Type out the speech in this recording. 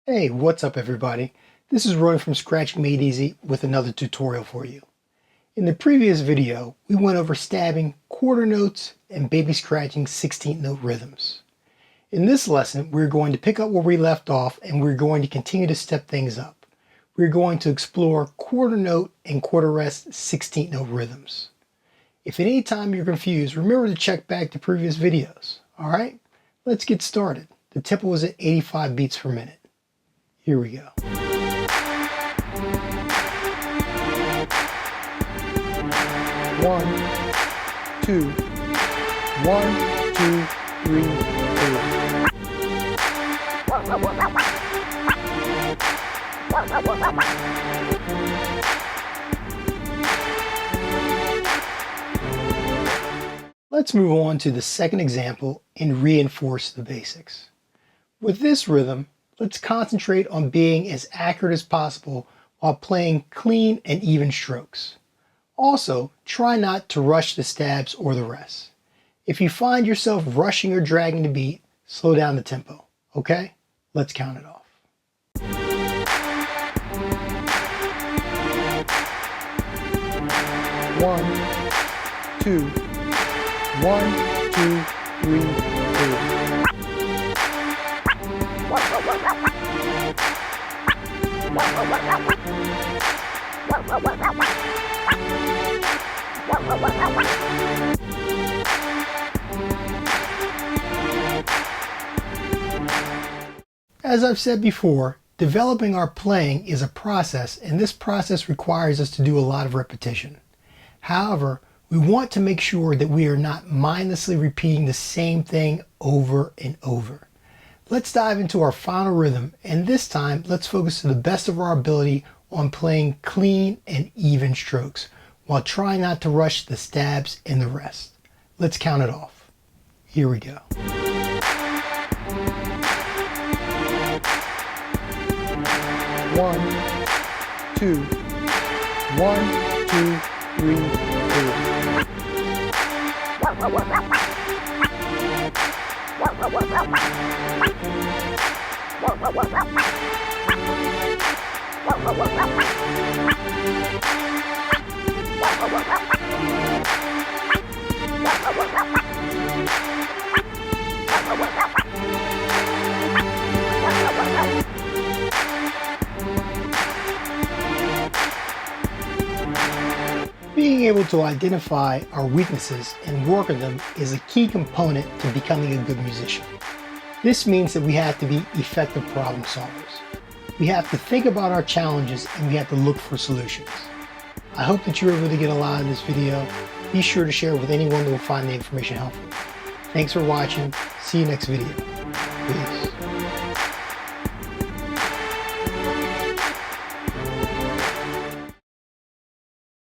Hey, what's up everybody? This is Roy from Scratching Made Easy with another tutorial for you. In the previous video, we went over stabbing quarter notes and baby scratching 16th note rhythms. In this lesson, we're going to pick up where we left off and we're going to continue to step things up. We're going to explore quarter note and quarter rest 16th note rhythms. If at any time you're confused, remember to check back to previous videos. Alright, let's get started. The tempo is at 85 beats per minute. Here we go. 1, 2, 1, 2, 3, 4. Let's move on to the second example and reinforce the basics. With this rhythm, let's concentrate on being as accurate as possible while playing clean and even strokes. Also, try not to rush the stabs or the rest. If you find yourself rushing or dragging the beat, slow down the tempo, okay? Let's count it off. 1, 2, 1, 2, 3, 4. As I've said before, developing our playing is a process, and this process requires us to do a lot of repetition. However, we want to make sure that we are not mindlessly repeating the same thing over and over. Let's dive into our final rhythm, and this time let's focus to the best of our ability on playing clean and even strokes while trying not to rush the stabs and the rest. Let's count it off. Here we go. 1, 2, 1, 2, 3, 4. Being able to identify our weaknesses and work on them is a key component to becoming a good musician. This means that we have to be effective problem solvers. We have to think about our challenges and we have to look for solutions. I hope that you were able to get a lot of this video. Be sure to share it with anyone that will find the information helpful. Thanks for watching. See you next video. Peace.